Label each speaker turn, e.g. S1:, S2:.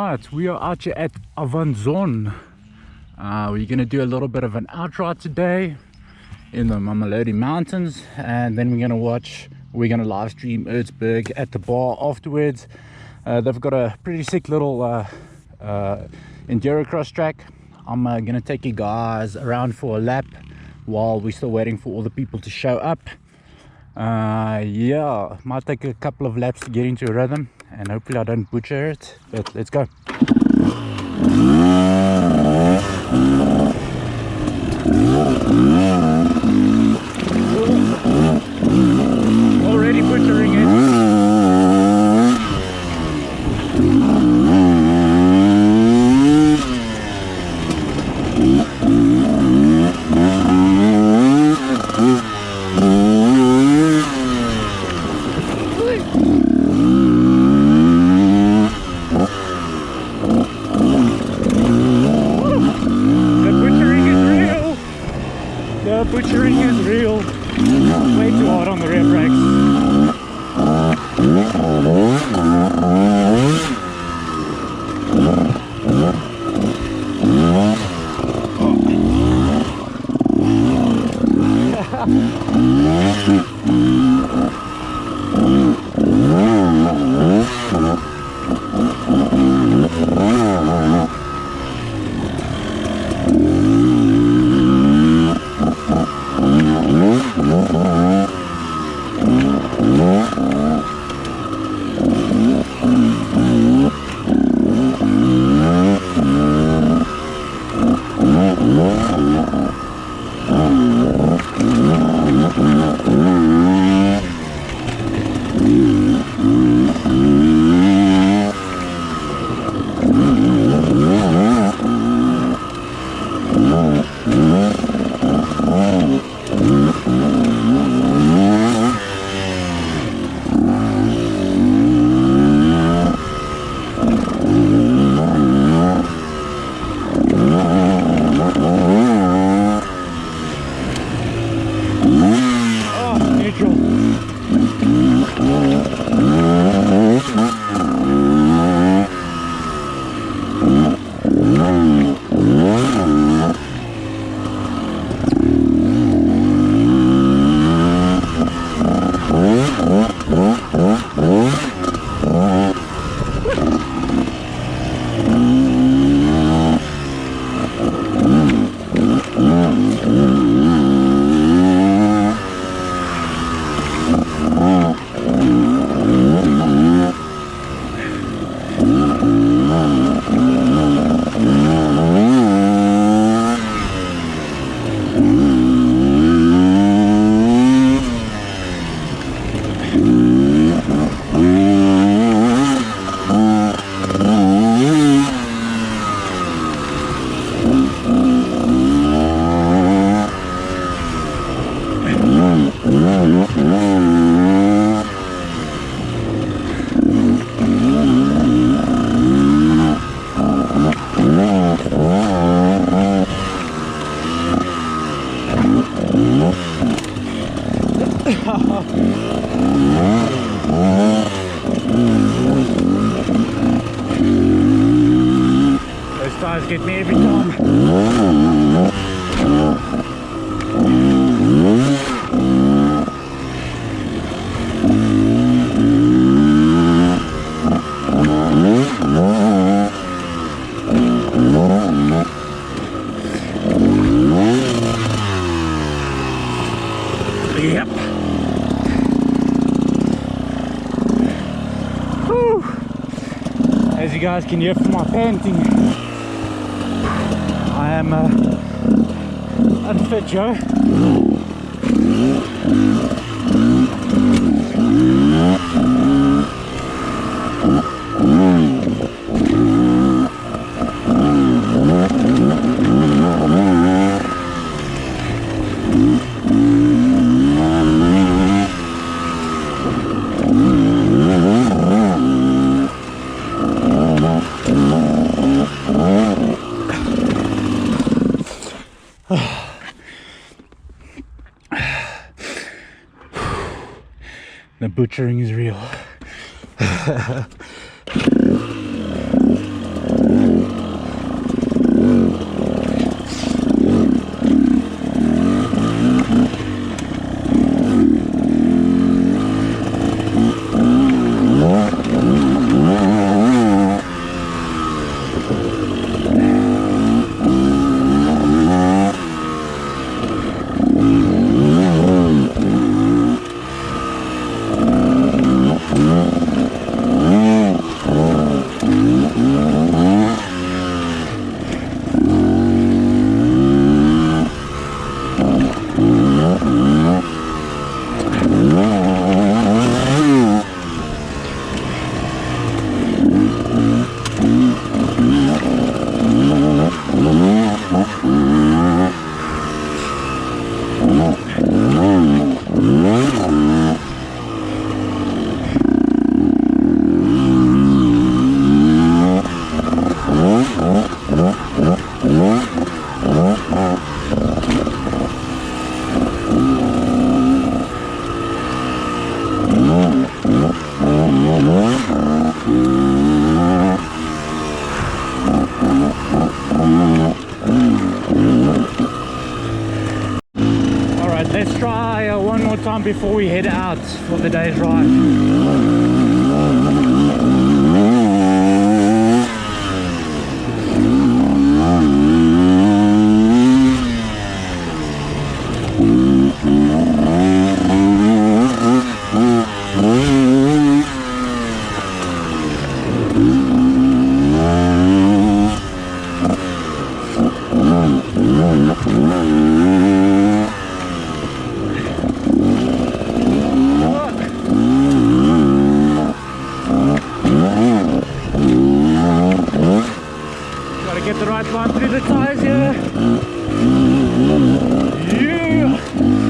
S1: Right, we are out here at Avondzon. We're going to do a little bit of an outride today in the Mamelodi Mountains, and then we're going to live stream Erzberg at the bar afterwards. They've got a pretty sick little Enduro cross track. I'm going to take you guys around for a lap while we're still waiting for all the people to show up. Yeah, might take a couple of laps to get into a rhythm, and hopefully I don't butcher it, but let's go. Already butchering it. Butchering is real. Way too hard on the rear brakes. Those tires get me every time. Yep. Whew. As you guys can hear from my panting, I am unfit, Joe. The butchering is real. Alright, let's try one more time before we head out for the day's ride. Get the right one through the tires here. Yeah.